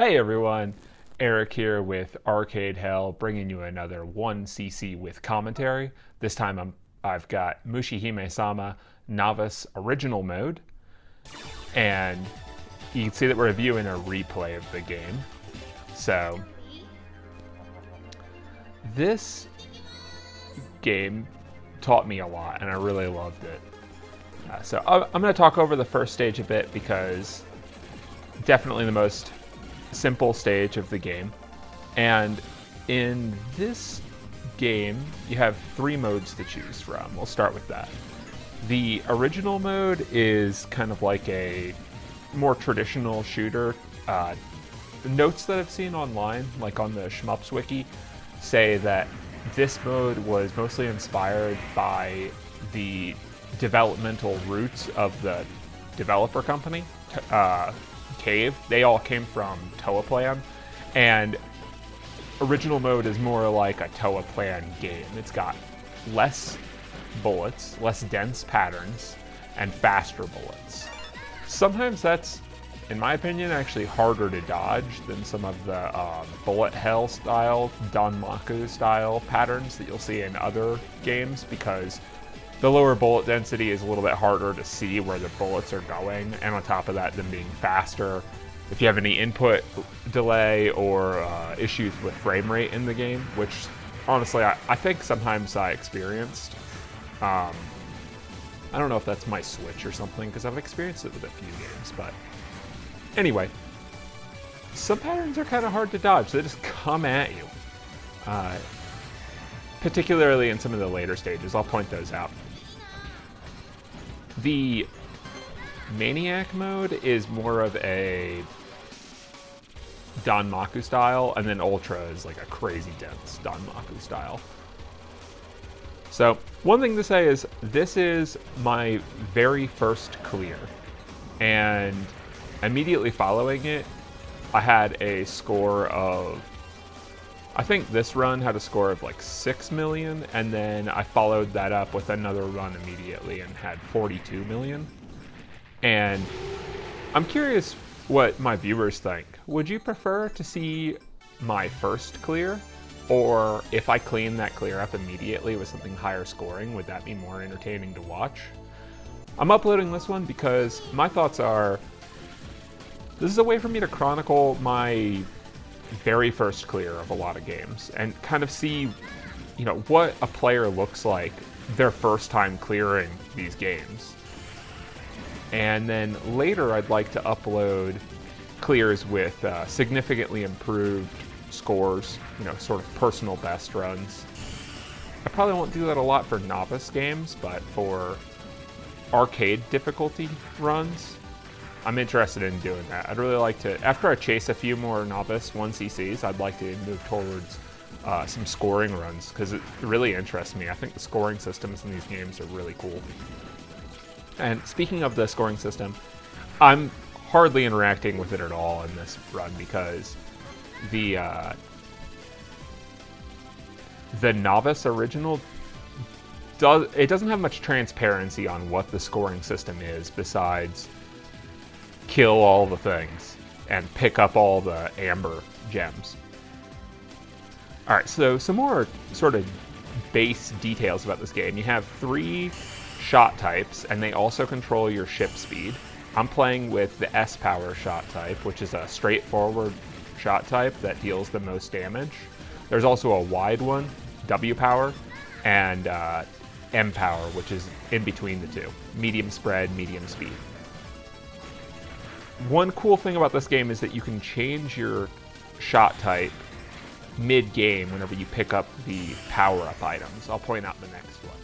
Hey everyone, Eric here with Arcade Hell, bringing you another 1cc with commentary. This time I've got Mushihimesama Novice Original Mode, and you can see that we're reviewing a replay of the game. So, this game taught me a lot, and I really loved it. So I'm going to talk over the first stage a bit because definitely the most simple stage of the game. And in this game, you have 3 modes to choose from. We'll start with that. The original mode is kind of like a more traditional shooter. Notes that I've seen online, like on the Shmups wiki, say that this mode was mostly inspired by the developmental roots of the developer company, Cave. They all came from Toa Plan, and original mode is more like a Toa Plan game. It's got less bullets, less dense patterns, and faster bullets. Sometimes that's, in my opinion, actually harder to dodge than some of the bullet hell style, Danmaku style patterns that you'll see in other games, because the lower bullet density is a little bit harder to see where the bullets are going, and on top of that, them being faster, if you have any input delay or issues with frame rate in the game, which honestly I think sometimes I experienced. I don't know if that's my Switch or something, because I've experienced it with a few games, but anyway, some patterns are kind of hard to dodge. They just come at you, particularly in some of the later stages. I'll point those out. The Maniac mode is more of a Danmaku style, and then Ultra is like a crazy dense Danmaku style. So, one thing to say is, this is my very first clear, and immediately following it, I had a score of, I think this run had a score of like 6 million, and then I followed that up with another run immediately and had 42 million. And I'm curious what my viewers think. Would you prefer to see my first clear? Or if I clean that clear up immediately with something higher scoring, would that be more entertaining to watch? I'm uploading this one because my thoughts are, this is a way for me to chronicle my very first clear of a lot of games and kind of see, you know, what a player looks like their first time clearing these games. And then later I'd like to upload clears with significantly improved scores, you know, sort of personal best runs. I probably won't do that a lot for novice games, but for arcade difficulty runs, I'm interested in doing that. I'd really like to, after I chase a few more novice 1cc's, I'd like to move towards some scoring runs, because it really interests me. I think the scoring systems in these games are really cool. And speaking of the scoring system, I'm hardly interacting with it at all in this run, because the novice original doesn't have much transparency on what the scoring system is, besides kill all the things and pick up all the amber gems. Alright, so some more sort of base details about this game. You have 3 shot types, and they also control your ship speed. I'm playing with the S-Power shot type, which is a straightforward shot type that deals the most damage. There's also a wide one, W-Power, and M-Power, which is in between the two. Medium spread, medium speed. One cool thing about this game is that you can change your shot type mid-game whenever you pick up the power-up items. I'll point out the next one.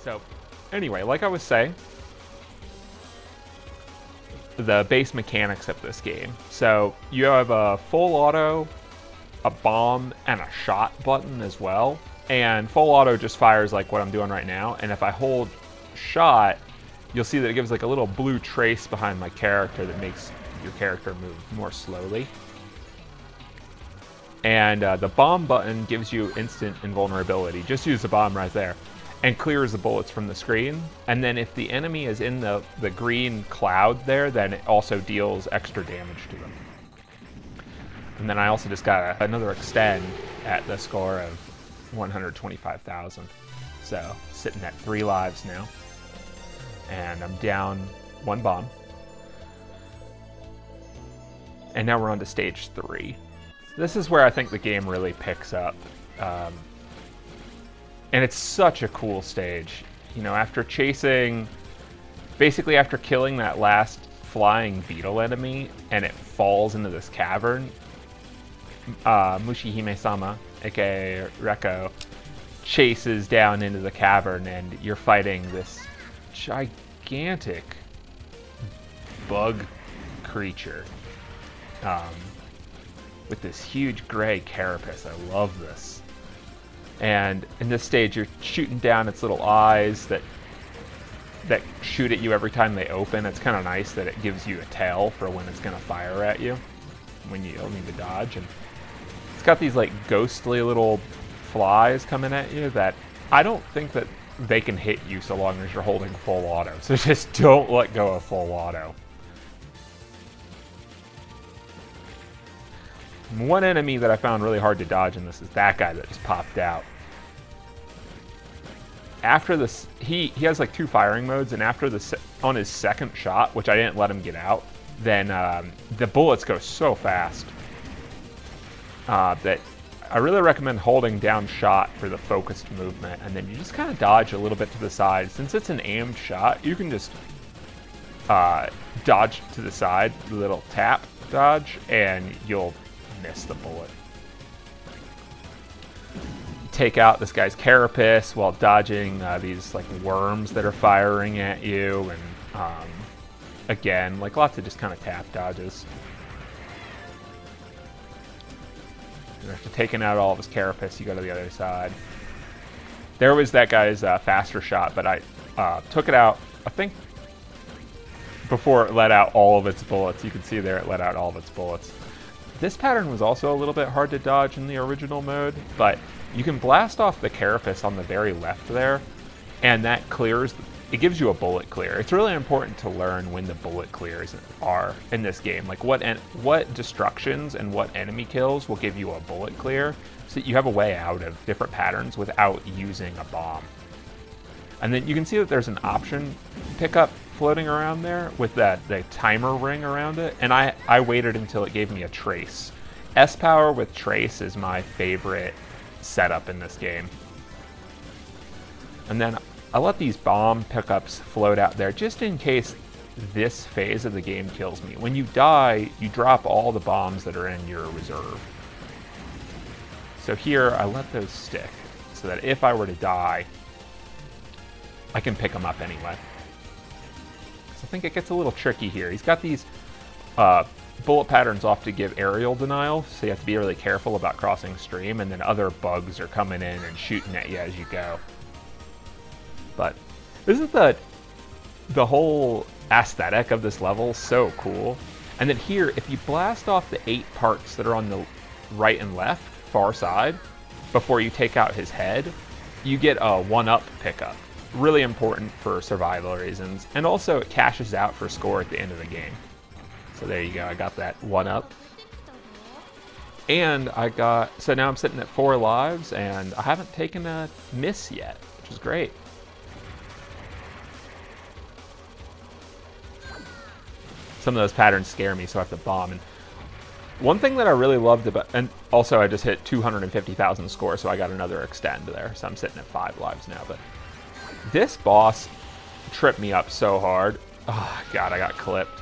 So Anyway, like I was saying, the base mechanics of this game. So you have a full auto, a bomb, and a shot button as well. And full auto just fires like what I'm doing right now. And if I hold shot, you'll see that it gives like a little blue trace behind my character that makes your character move more slowly. And the bomb button gives you instant invulnerability. Just use the bomb right there. And clears the bullets from the screen. And then if the enemy is in the green cloud there, then it also deals extra damage to them. And then I also just got another extend at the score of 125,000. So sitting at 3 lives now. And I'm down 1 bomb. And now we're on to stage 3. This is where I think the game really picks up. And it's such a cool stage. You know, after basically after killing that last flying beetle enemy, and it falls into this cavern, Mushihimesama, aka Reko, chases down into the cavern, and you're fighting this gigantic bug creature with this huge gray carapace. I love this. And in this stage, you're shooting down its little eyes that shoot at you every time they open. It's kind of nice that it gives you a tail for when it's going to fire at you, when you'll need to dodge. And it's got these like ghostly little flies coming at you that I don't think that they can hit you so long as you're holding full auto. So just don't let go of full auto. One enemy that I found really hard to dodge in this is that guy that just popped out. After this, he has like 2 firing modes, and after on his second shot, which I didn't let him get out, then the bullets go so fast that I really recommend holding down shot for the focused movement, and then you just kind of dodge a little bit to the side. Since it's an aimed shot, you can just dodge to the side, the little tap dodge, and you'll miss the bullet. Take out this guy's carapace while dodging these like worms that are firing at you, and again, like lots of just kind of tap dodges. And after taking out all of his carapace, you go to the other side. There was that guy's faster shot, but I took it out, I think, before it let out all of its bullets. You can see there it let out all of its bullets. This pattern was also a little bit hard to dodge in the original mode, but you can blast off the carapace on the very left there, and that clears, it gives you a bullet clear. It's really important to learn when the bullet clears are in this game. Like what destructions and what enemy kills will give you a bullet clear, so that you have a way out of different patterns without using a bomb. And then you can see that there's an option pickup floating around there with the timer ring around it, and I waited until it gave me a trace. S-Power with trace is my favorite setup in this game. And then I let these bomb pickups float out there just in case this phase of the game kills me. When you die, you drop all the bombs that are in your reserve. So here, I let those stick so that if I were to die, I can pick them up anyway. So I think it gets a little tricky here. He's got these bullet patterns off to give aerial denial, so you have to be really careful about crossing stream, and then other bugs are coming in and shooting at you as you go. But isn't the whole aesthetic of this level so cool? And then here, if you blast off the 8 parts that are on the right and left, far side, before you take out his head, you get a 1-up pickup. Really important for survival reasons, and also it cashes out for score at the end of the game. So there you go, I got that 1-up. And so now I'm sitting at 4 lives, and I haven't taken a miss yet, which is great. Some of those patterns scare me, so I have to bomb. And one thing that I really loved about, and also I just hit 250,000 score, so I got another extend there, so I'm sitting at 5 lives now. But this boss tripped me up so hard. Oh god, I got clipped.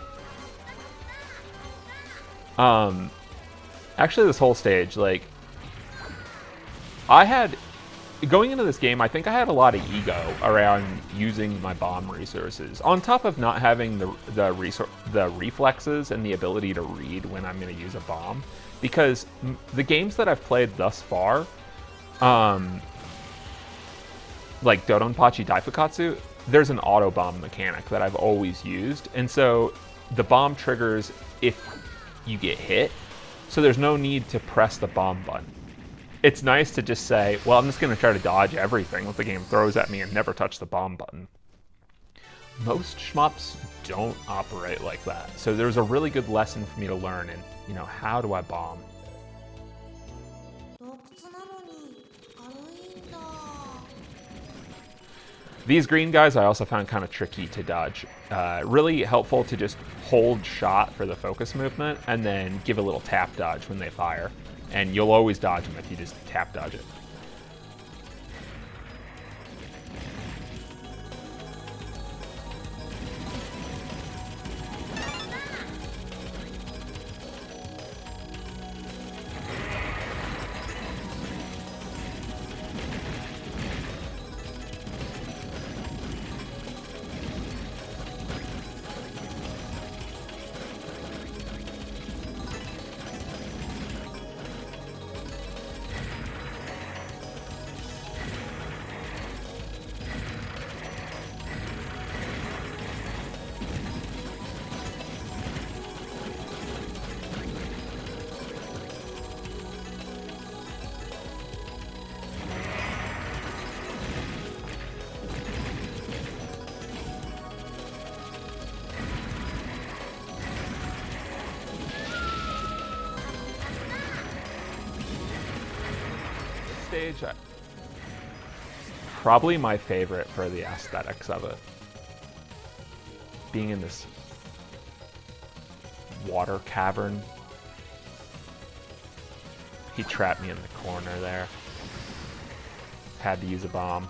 Actually, this whole stage, like, I had going into this game, I think I had a lot of ego around using my bomb resources, on top of not having the reflexes and the ability to read when I'm going to use a bomb. Because the games that I've played thus far, like Dodonpachi Daifukatsu, there's an auto bomb mechanic that I've always used, and so the bomb triggers if you get hit, so there's no need to press the bomb button. It's nice to just say, well, I'm just going to try to dodge everything that the game throws at me and never touch the bomb button. Most shmups don't operate like that, so there's a really good lesson for me to learn in, you know, how do I bomb? These green guys I also found kind of tricky to dodge. Really helpful to just hold shot for the focus movement and then give a little tap dodge when they fire. And you'll always dodge them if you just tap dodge it. Stage, probably my favorite for the aesthetics of it. Being in this water cavern. He trapped me in the corner there. Had to use a bomb.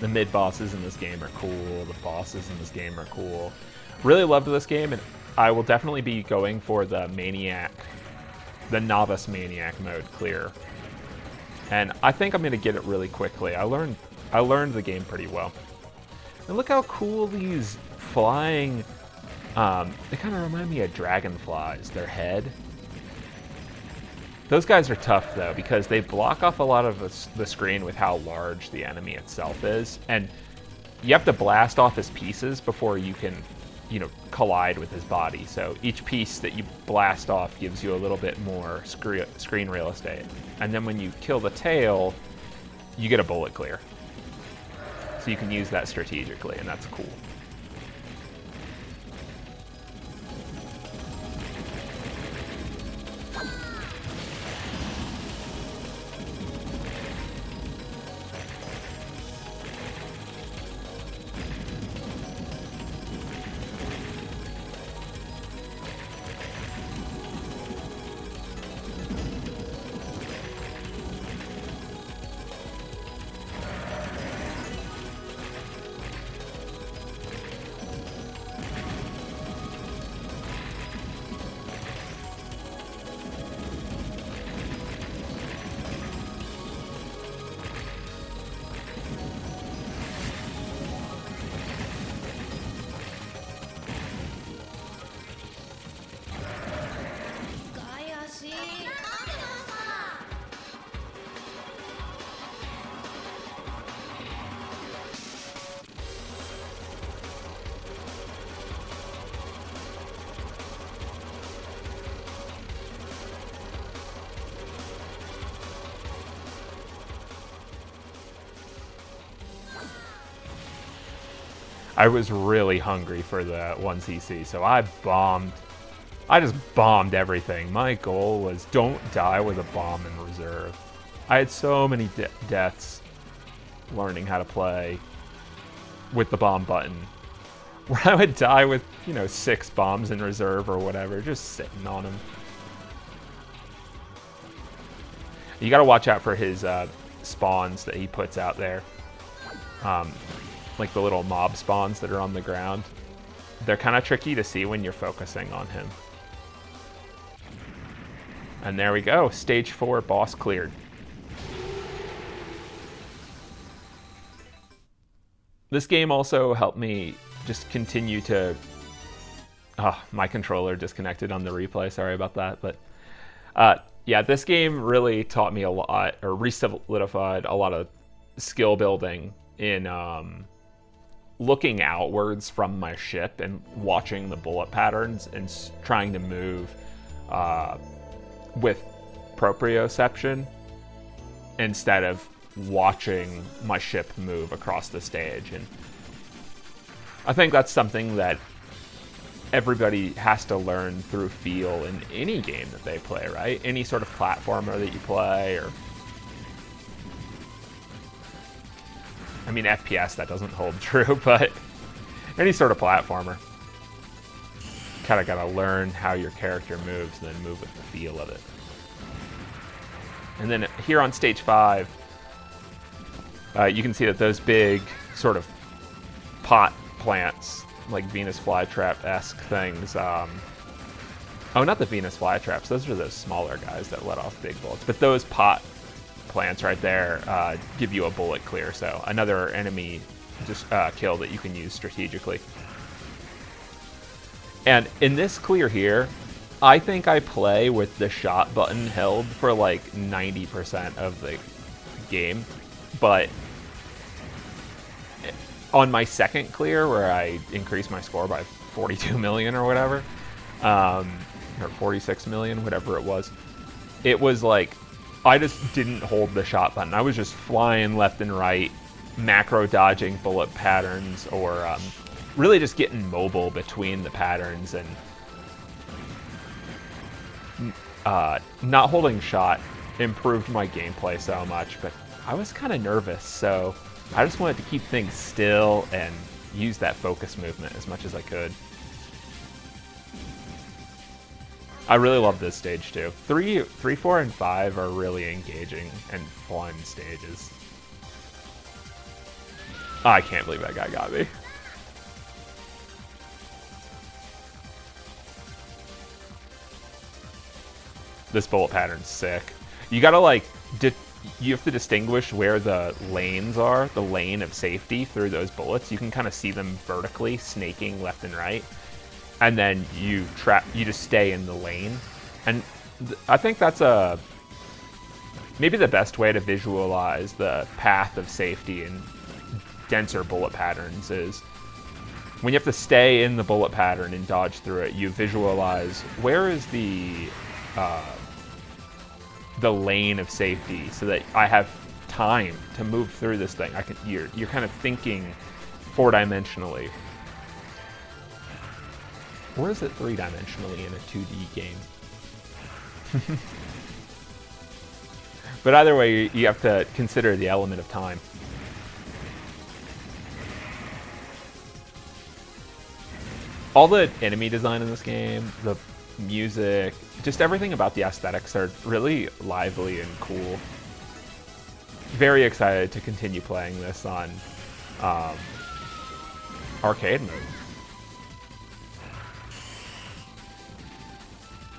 The mid-bosses in this game are cool. The bosses in this game are cool. Really loved this game, and I will definitely be going for the Maniac, the Novice Maniac mode clear. And I think I'm going to get it really quickly. I learned the game pretty well. And look how cool these flying, they kind of remind me of dragonflies, their head. Those guys are tough, though, because they block off a lot of the screen with how large the enemy itself is. And you have to blast off his pieces before you can, you know, collide with his body. So each piece that you blast off gives you a little bit more screen real estate. And then when you kill the tail, you get a bullet clear. So you can use that strategically, and that's cool. I was really hungry for the 1cc, so I just bombed everything. My goal was don't die with a bomb in reserve. I had so many deaths learning how to play with the bomb button, where I would die with, you know, 6 bombs in reserve or whatever, just sitting on them. You gotta watch out for his spawns that he puts out there. like the little mob spawns that are on the ground. They're kind of tricky to see when you're focusing on him. And there we go, stage 4 boss cleared. This game also helped me just continue to... Oh, my controller disconnected on the replay, sorry about that. But yeah, this game really taught me a lot, or re-solidified a lot of skill building in looking outwards from my ship and watching the bullet patterns and trying to move with proprioception instead of watching my ship move across the stage. And I think that's something that everybody has to learn through feel in any game that they play, right? Any sort of platformer that you play, or... I mean, FPS, that doesn't hold true, but any sort of platformer. Kind of got to learn how your character moves and then move with the feel of it. And then here on stage 5, you can see that those big sort of pot plants, like Venus flytrap-esque things. Oh, not the Venus flytraps. Those are those smaller guys that let off big bullets. But those pot plants right there give you a bullet clear. So another enemy just kill that you can use strategically. And in this clear here, I think I play with the shot button held for like 90% of the game. But on my second clear, where I increased my score by 42 million or whatever, or 46 million, whatever it was like, I just didn't hold the shot button. I was just flying left and right, macro dodging bullet patterns, or really just getting mobile between the patterns, and not holding shot improved my gameplay so much, but I was kind of nervous, so I just wanted to keep things still and use that focus movement as much as I could. I really love this stage too. 3, 4, and 5 are really engaging and fun stages. I can't believe that guy got me. This bullet pattern's sick. You gotta like, you have to distinguish where the lanes are, the lane of safety through those bullets. You can kind of see them vertically snaking left and right. And then you just stay in the lane. And I think that's maybe the best way to visualize the path of safety in denser bullet patterns is when you have to stay in the bullet pattern and dodge through it, you visualize where is the lane of safety so that I have time to move through this thing. You're kind of thinking 4-dimensionally. Or is it 3-dimensionally in a 2D game? But either way, you have to consider the element of time. All the enemy design in this game, the music, just everything about the aesthetics are really lively and cool. Very excited to continue playing this on arcade mode.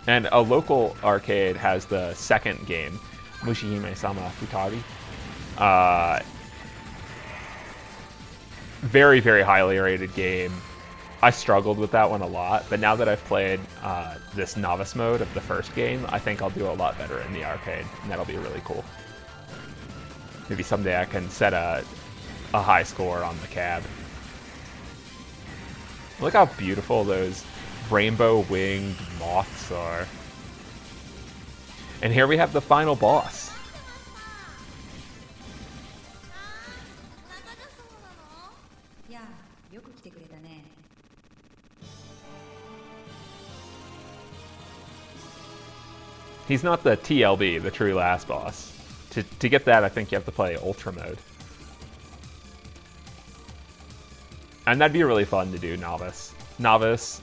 And a local arcade has the second game, Mushihimesama Novice. Very, very highly rated game. I struggled with that one a lot, but now that I've played this novice mode of the first game, I think I'll do a lot better in the arcade, and that'll be really cool. Maybe someday I can set a high score on the cab. Look how beautiful those rainbow-winged moths are. And here we have the final boss. He's not the TLB, the true last boss. To get that, I think you have to play Ultra mode. And that'd be really fun to do, Novice. Novice,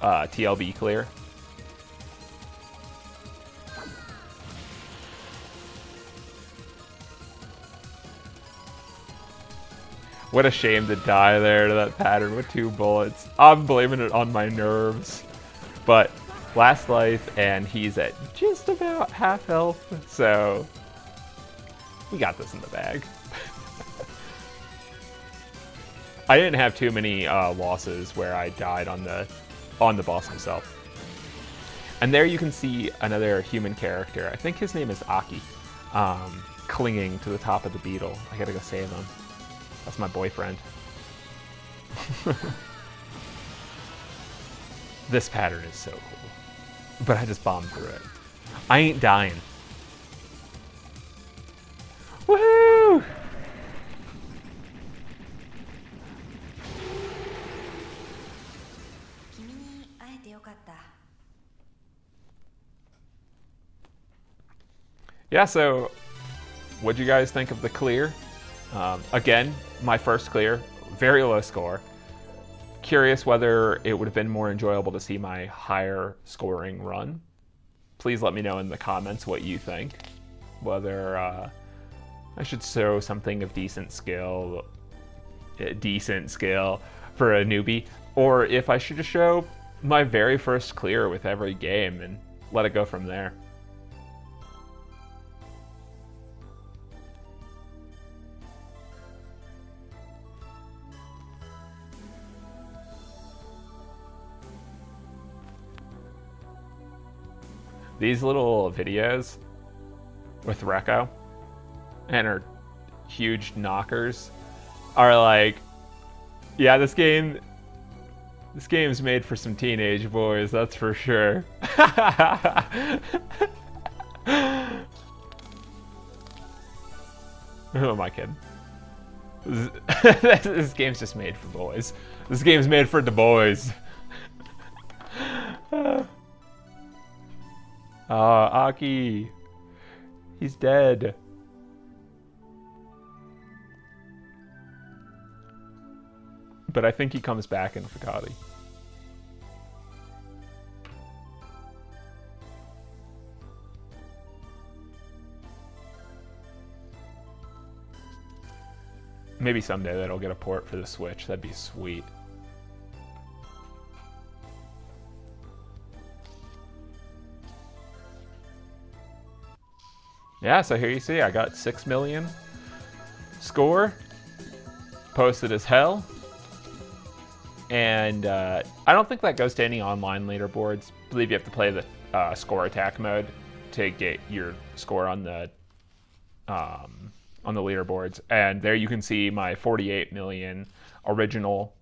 TLB clear. What a shame to die there to that pattern with 2 bullets. I'm blaming it on my nerves. But last life, and he's at just about half health, so we got this in the bag. I didn't have too many losses where I died on the boss himself. And there you can see another human character. I think his name is Aki, clinging to the top of the beetle. I gotta go save him. That's my boyfriend. This pattern is so cool. But I just bombed through it. I ain't dying. Woohoo! Yeah, so what'd you guys think of the clear? Again, my first clear, very low score. Curious whether it would have been more enjoyable to see my higher scoring run. Please let me know in the comments what you think. Whether I should show something of decent skill for a newbie, or if I should just show my very first clear with every game and let it go from there. These little videos with Rekko and her huge knockers are like, yeah, this game's made for some teenage boys, that's for sure. Who am I kidding? This game's just made for boys. This game's made for the boys. Aki. He's dead. But I think he comes back in Fakati. Maybe someday that'll get a port for the Switch. That'd be sweet. Yeah, so here you see I got 6 million score, posted as hell, and I don't think that goes to any online leaderboards. I believe you have to play the score attack mode to get your score on the leaderboards. And there you can see my 48 million original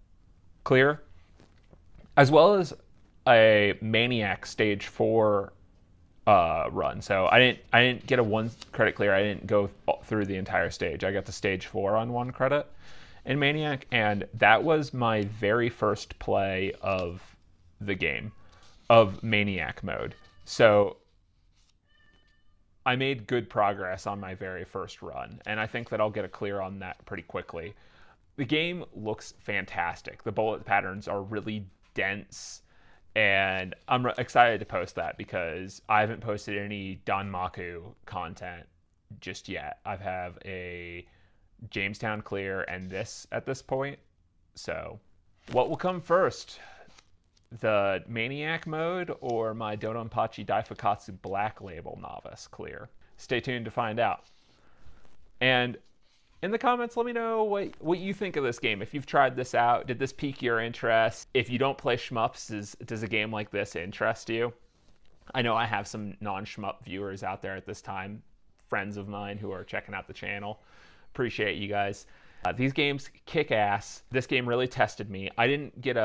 clear, as well as a Maniac Stage 4 run. So I didn't get a 1 credit clear. I didn't go through the entire stage. I got to stage 4 on 1 credit in Maniac, and that was my very first play of the game, of Maniac mode. So I made good progress on my very first run, and I think that I'll get a clear on that pretty quickly. The game looks fantastic. The bullet patterns are really dense, and I'm excited to post that because I haven't posted any Danmaku content just yet. I have a Jamestown clear and this at this point. So what will come first? The Maniac mode or my Dodonpachi Daifukatsu Black Label Novice clear? Stay tuned to find out. And in the comments, let me know what you think of this game. If you've tried this out, did this pique your interest? If you don't play shmups, does a game like this interest you? I know I have some non-shmup viewers out there at this time, friends of mine who are checking out the channel. Appreciate you guys. These games kick ass. This game really tested me. I didn't get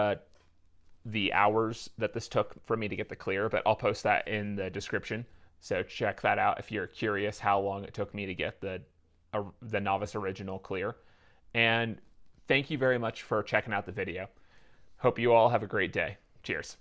the hours that this took for me to get the clear, but I'll post that in the description. So check that out if you're curious how long it took me to get the Novice Original clear. And thank you very much for checking out the video. Hope you all have a great day. Cheers.